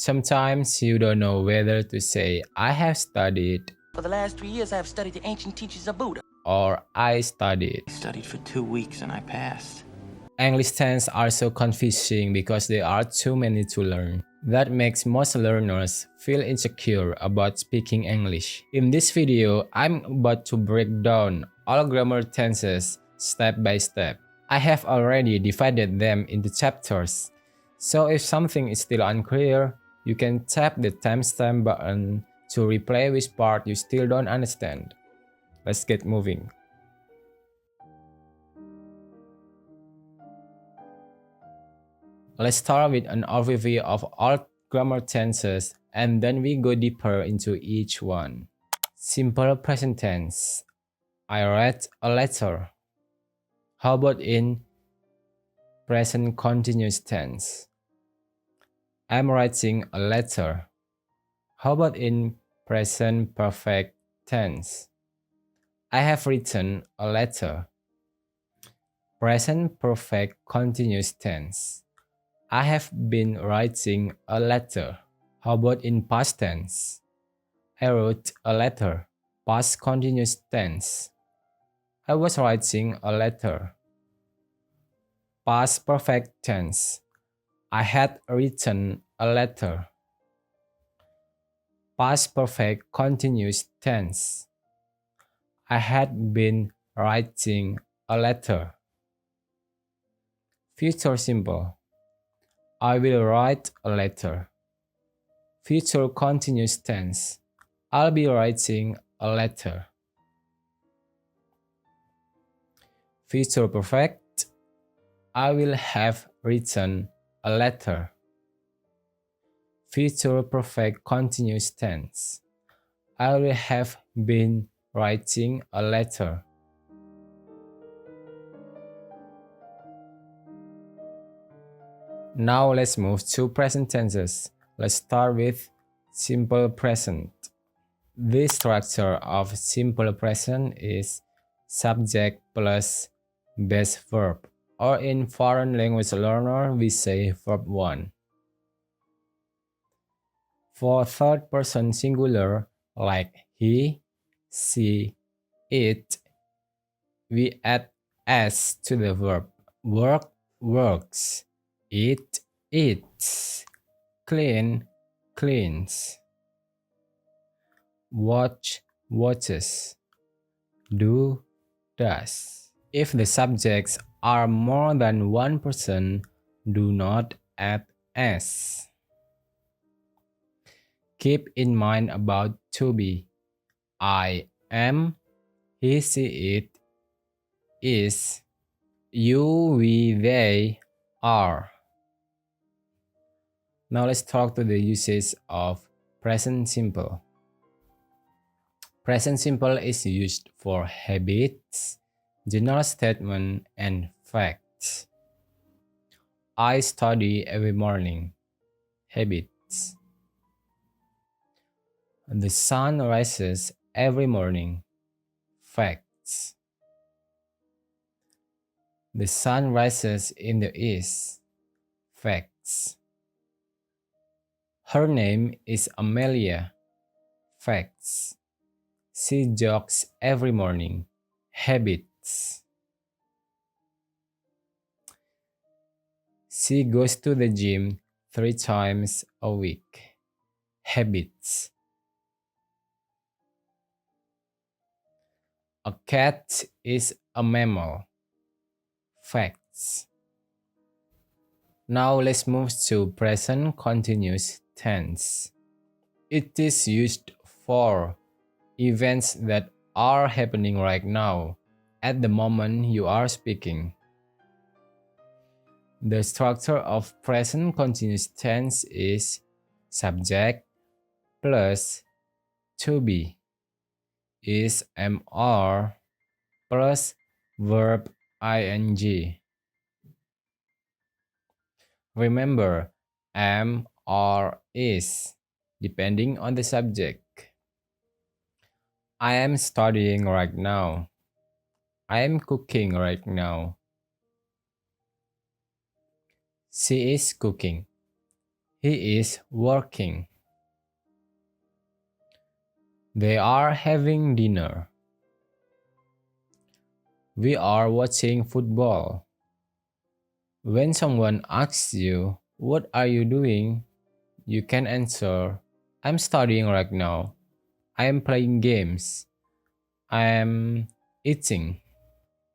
Sometimes you don't know whether to say I have studied For the last 3 years, I have studied the ancient teachings of Buddha. or I studied. I studied for 2 weeks and I passed. English tenses are so confusing because there are too many to learn. That makes most learners feel insecure about speaking English. In this video, I'm about to break down all grammar tenses step by step. I have already divided them into chapters, so if something is still unclear, you can tap the timestamp button to replay which part you still don't understand. Let's get moving. Let's start with an overview of all grammar tenses and then we go deeper into each one. Simple present tense. I read a letter. How about in present continuous tense? I'm writing a letter. How about in present perfect tense? I have written a letter. Present perfect continuous tense. I have been writing a letter. How about in past tense? I wrote a letter. Past continuous tense. I was writing a letter. Past perfect tense. I had written a letter. Past perfect continuous tense. I had been writing a letter. Future simple. I will write a letter. Future continuous tense. I'll be writing a letter. Future perfect. I will have written a letter. Future perfect continuous tense. I will have been writing a letter. Now let's move to present tenses. Let's start with simple present. The structure of simple present is subject plus base verb, or in foreign language learner we say verb 1. For third person singular like he, she, it, we add s to the verb. Work, works. Eat, eats. Clean, cleans. Watch, watches. Do, does. If the subjects are more than one person, do not add s. Keep in mind about to be. I am, he, she, it, is, you, we, they, are. Now let's talk to the uses of present simple. Present simple is used for habits, general statement, and facts. I study every morning. Habits. The sun rises every morning. Facts. The sun rises in the east. Facts. Her name is Amelia. Facts. She jogs every morning. Habits. She goes to the gym 3 times a week. Habits. A cat is a mammal. Facts. Now let's move to present continuous tense. It is used for events that are happening right now, at the moment you are speaking. The structure of present continuous tense is subject plus to be is mr plus verb ing. Remember, am or is, depending on the subject. I am studying right now. I am cooking right now. She is cooking. He is working. They are having dinner. We are watching football. When someone asks you, "What are you doing?" you can answer, "I'm studying right now. I am playing games. I am eating."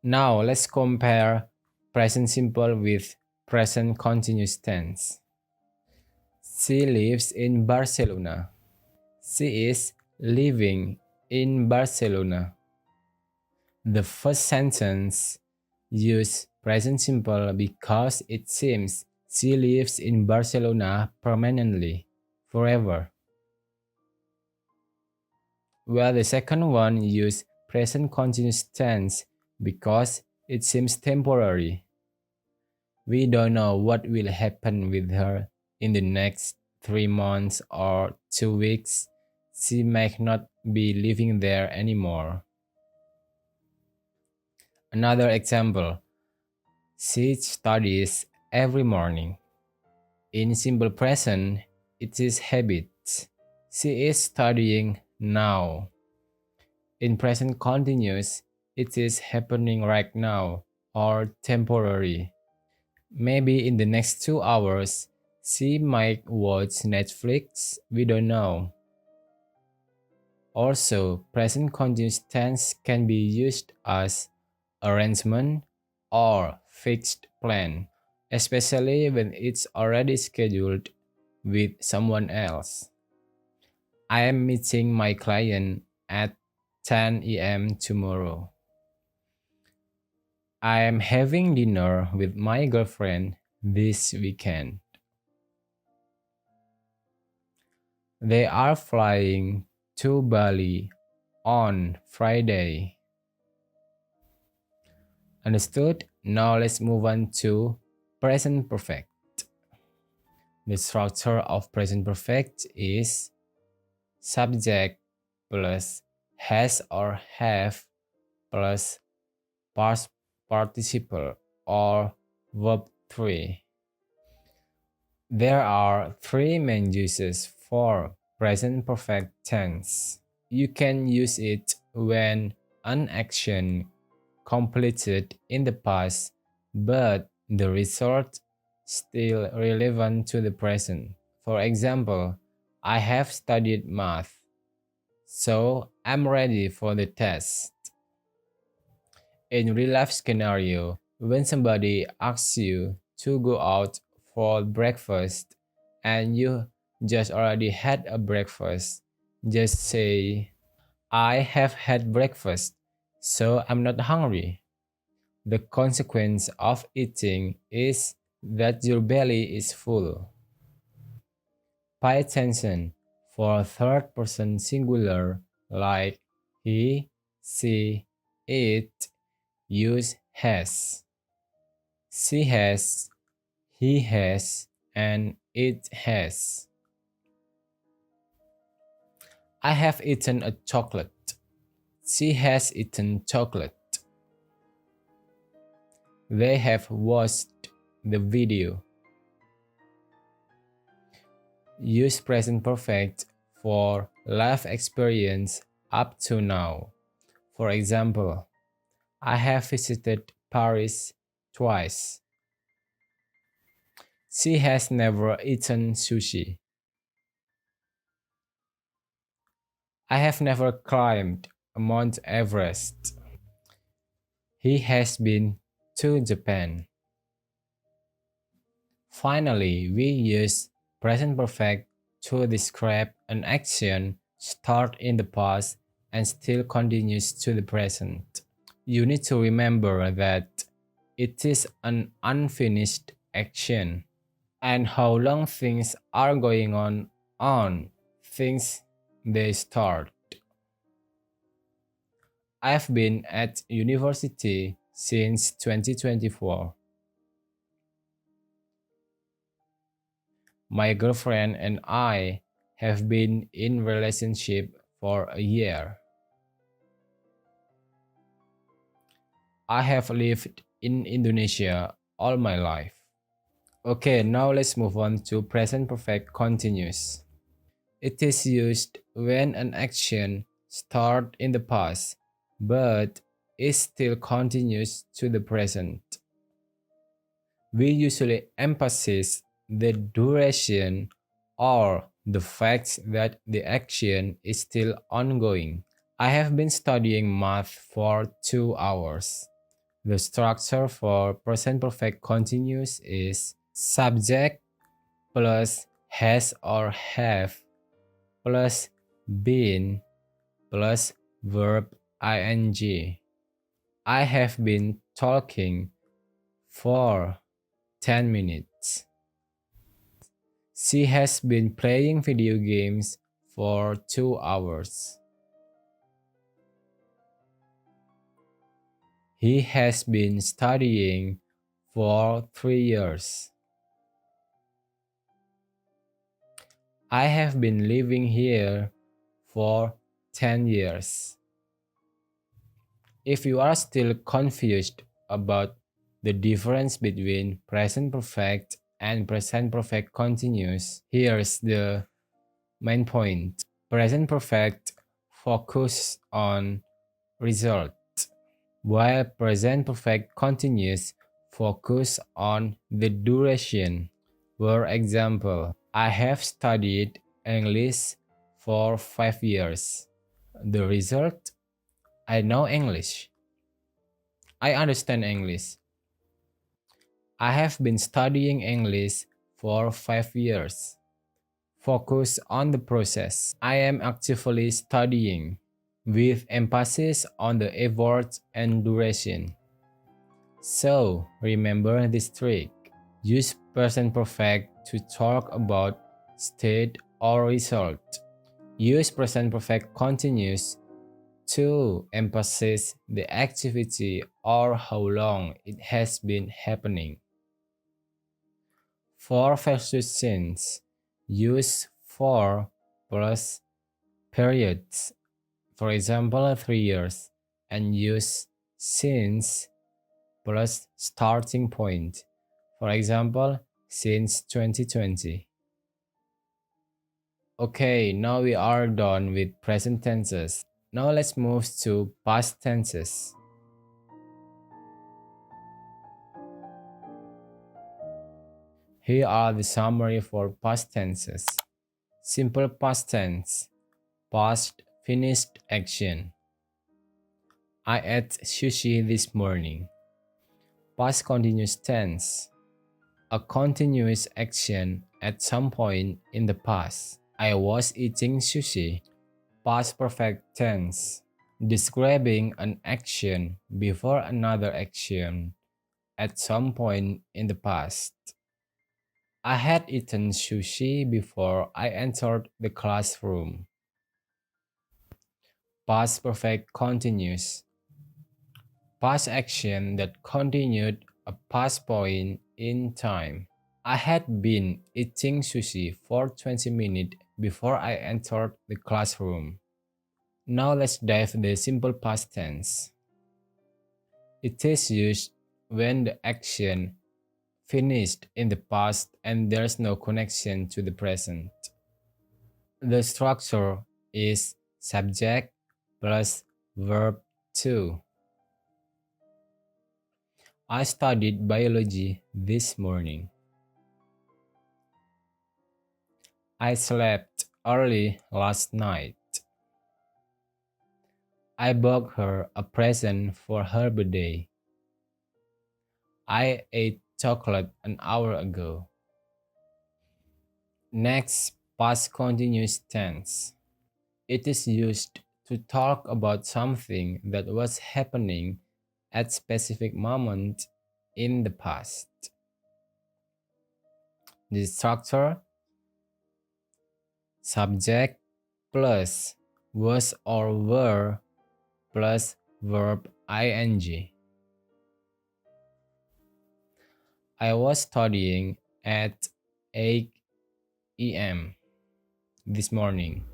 Now let's compare present simple with present continuous tense. She lives in Barcelona. She is living in Barcelona. The first sentence uses present simple because it seems she lives in Barcelona permanently, forever. While the second one uses present continuous tense because it seems temporary. We don't know what will happen with her in the next 3 months or 2 weeks. She might not be living there anymore. Another example, she studies every morning. In simple present, it is habit. She is studying now. In present continuous, it is happening right now or temporary. Maybe in the next 2 hours, she might watch Netflix, we don't know. Also, present continuous tense can be used as arrangement or fixed plan, especially when it's already scheduled with someone else. I am meeting my client at 10 a.m. tomorrow. I am having dinner with my girlfriend this weekend. They are flying to Bali on Friday. Understood? Now let's move on to present perfect. The structure of present perfect is subject plus has or have plus past participle or verb 3. There are three main uses for present perfect tense. You can use it when an action completed in the past, but the result still relevant to the present. For example, I have studied math, so I'm ready for the test. In real life scenario, when somebody asks you to go out for breakfast and you just already had a breakfast, just say, "I have had breakfast, so I'm not hungry." The consequence of eating is that your belly is full. Pay attention for third person singular like he, she, it, use has. She has, he has, and it has. I have eaten a chocolate. She has eaten chocolate. They have watched the video. Use present perfect for life experience up to now. For example, I have visited Paris twice. She has never eaten sushi. I have never climbed Mount Everest. He has been to Japan. Finally, we use present perfect to describe an action start in the past and still continues to the present. You need to remember that it is an unfinished action and how long things are going on things they start. I've been at university since 2024. My girlfriend and I have been in relationship for a year. I have lived in Indonesia all my life. Okay, now let's move on to present perfect continuous. It is used when an action started in the past but is still continuous to the present. We usually emphasize the duration or the fact that the action is still ongoing. I have been studying math for 2 hours. The structure for present perfect continuous is subject plus has or have plus been plus verb ing. I have been talking for 10 minutes. She has been playing video games for 2 hours. He has been studying for 3 years. I have been living here for 10 years. If you are still confused about the difference between present perfect and present perfect continuous, here's the main point. Present perfect focus on result, while present perfect continuous focus on the duration. For example, I have studied English for 5 years. The result, I know English. I understand English. I have been studying English for 5 years. Focus on the process. I am actively studying, with emphasis on the effort and duration. So, remember this trick. Use present perfect to talk about state or result. Use present perfect continuous to emphasize the activity or how long it has been happening. For versus since, use for plus periods, for example 3 years, and use since plus starting point, for example since 2020. Okay, now we are done with present tenses. Now let's move to past tenses. Here are the summary for past tenses. Simple past tense, past finished action. I ate sushi this morning. Past continuous tense, a continuous action at some point in the past. I was eating sushi. Past perfect tense, describing an action before another action at some point in the past. I had eaten sushi before I entered the classroom. Past perfect continuous, past action that continued a past point in time. I had been eating sushi for 20 minutes before I entered the classroom. Now let's dive the simple past tense. It is used when the action finished in the past and there's no connection to the present. The structure is subject plus verb to. I studied biology this morning. I slept early last night. I bought her a present for her birthday. I ate chocolate an hour ago. Next, past continuous tense. It is used to talk about something that was happening at specific moment in the past. The structure, subject plus was or were plus verb ing. I was studying at 8 a.m. this morning.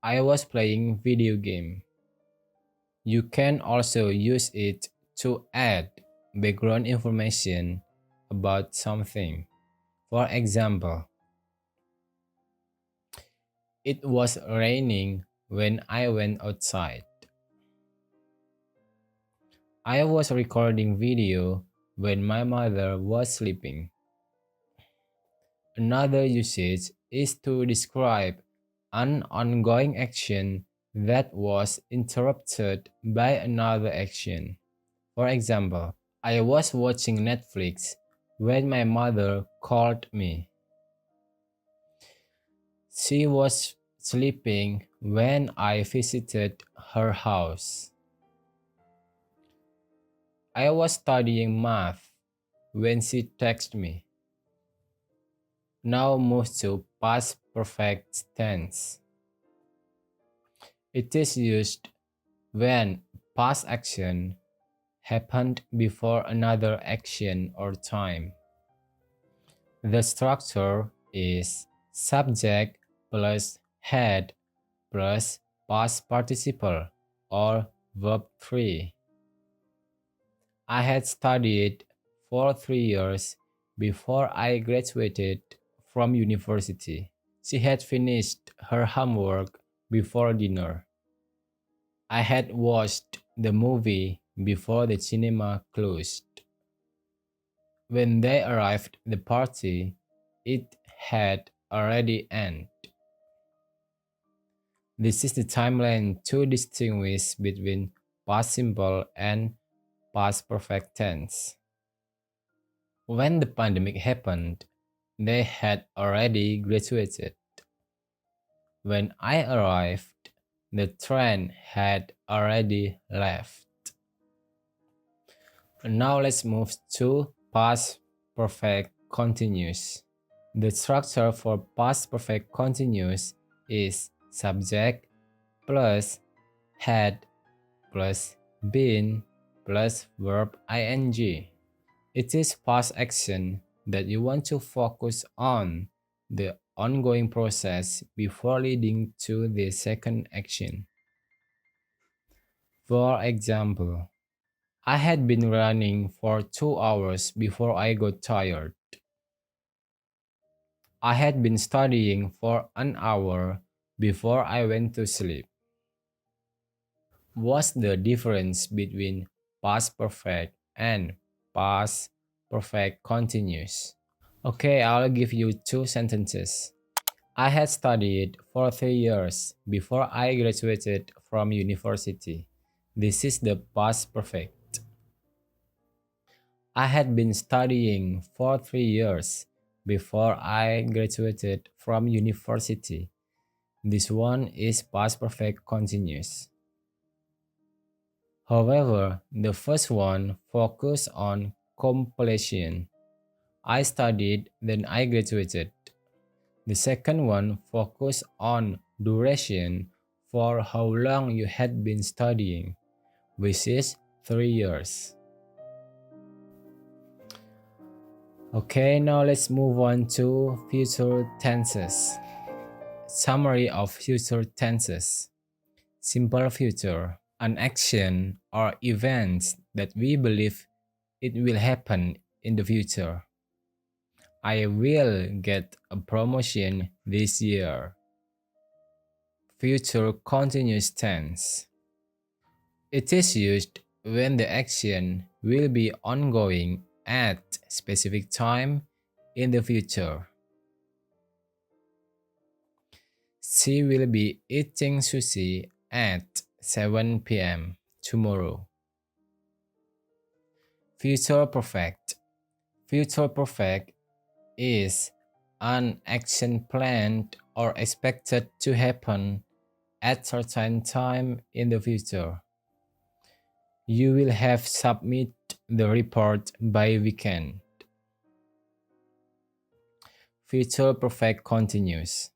I was playing video game. You can also use it to add background information about something. For example, it was raining when I went outside. I was recording video when my mother was sleeping. Another usage is to describe an ongoing action that was interrupted by another action. For example, I was watching Netflix when my mother called me. She was sleeping when I visited her house. I was studying math when she texted me. Now move to past perfect tense. It is used when past action happened before another action or time. The structure is subject plus had plus past participle or verb 3. I had studied for 3 years before I graduated from university. She had finished her homework before dinner. I had watched the movie before the cinema closed. When they arrived at the party, it had already ended. This is the timeline to distinguish between past simple and past perfect tense. When the pandemic happened, they had already graduated. When I arrived, the train had already left. Now let's move to past perfect continuous. The structure for past perfect continuous is subject plus had plus been plus verb ing. It is past action that you want to focus on the ongoing process before leading to the second action. For example, I had been running for 2 hours before I got tired. I had been studying for an hour before I went to sleep. What's the difference between past perfect and past perfect continuous? Okay, I'll give you two sentences. I had studied for 3 years before I graduated from university. This is the past perfect. I had been studying for 3 years before I graduated from university. This one is past perfect continuous. However, the first one focused on completion. I studied, then I graduated. The second one focused on duration for how long you had been studying, which is 3 years. Okay, now let's move on to future tenses. Summary of future tenses. Simple future, an action or event that we believe it will happen in the future. I will get a promotion this year. Future continuous tense. It is used when the action will be ongoing at specific time in the future. She will be eating sushi at 7 p.m. tomorrow. Future perfect. Future perfect is an action planned or expected to happen at certain time in the future. You will have submit the report by weekend. Future perfect continuous.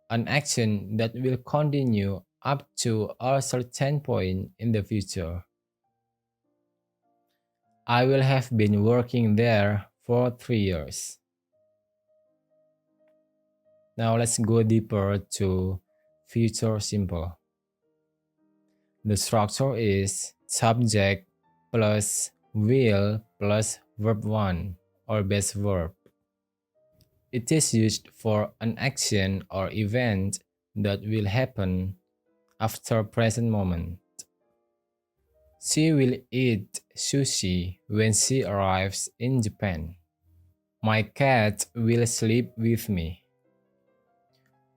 An action that will continue up to a certain point in the future. I will have been working there for 3 years. Now let's go deeper to future simple. The structure is subject plus will plus verb 1 or base verb. It is used for an action or event that will happen after present moment. She will eat sushi when she arrives in Japan. My cat will sleep with me.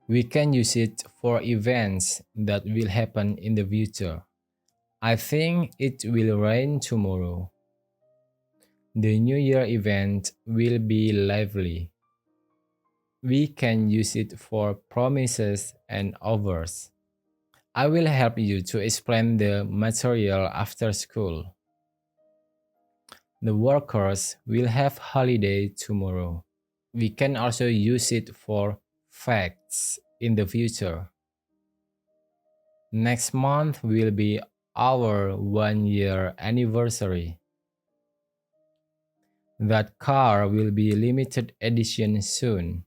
We can use it for events that will happen in the future. I think it will rain tomorrow. The New Year event will be lively. We can use it for promises and offers. I will help you to explain the material after school. The workers will have holiday tomorrow. We can also use it for facts in the future. Next month will be our 1 year anniversary. That car will be limited edition soon.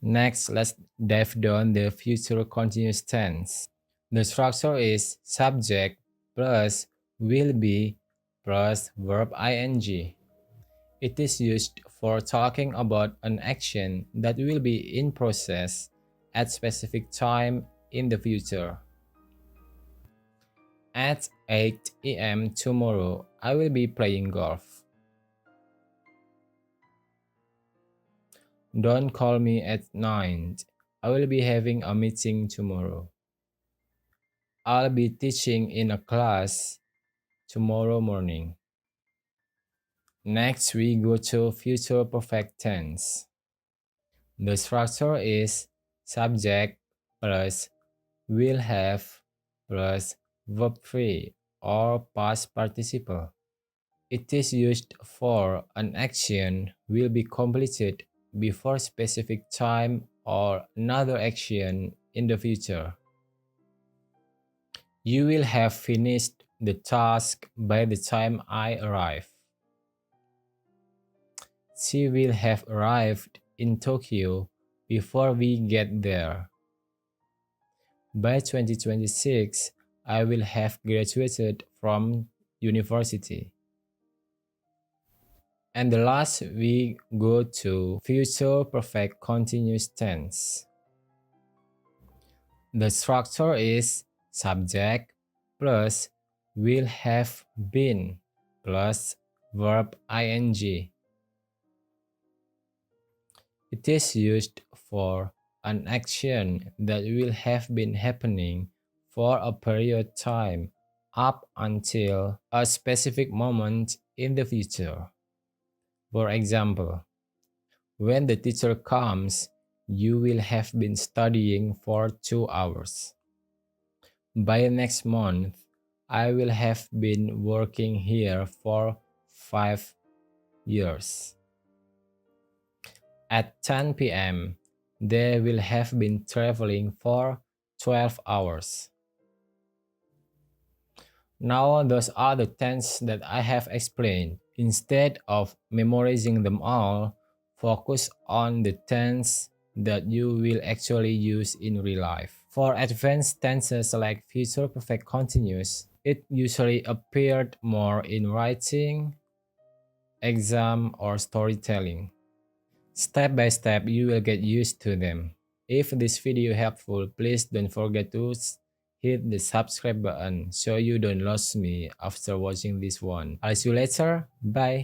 Next, let's dive down the future continuous tense. The structure is subject plus will be plus verb ing. It is used for talking about an action that will be in process at specific time in the future. At 8 a.m. tomorrow, I will be playing golf. Don't call me at 9. I will be having a meeting tomorrow. I'll be teaching in a class tomorrow morning. Next, we go to future perfect tense. The structure is subject plus will have plus verb 3 or past participle. It is used for an action will be completed before specific time or another action in the future. You will have finished the task by the time I arrive. She will have arrived in Tokyo before we get there. By 2026, I will have graduated from university. And the last, we go to future perfect continuous tense. The structure is subject plus will have been plus verb ing. It is used for an action that will have been happening for a period of time up until a specific moment in the future. For example, when the teacher comes, you will have been studying for 2 hours. By next month, I will have been working here for 5 years. At 10 p.m., they will have been traveling for 12 hours. Now, those are the tenses that I have explained. Instead of memorizing them all, focus on the tense that you will actually use in real life. For advanced tenses like future perfect continuous, it usually appeared more in writing, exam, or storytelling. Step by step, you will get used to them. If this video helpful, please don't forget to hit the subscribe button so you don't lose me after watching this one. I'll see you later. Bye.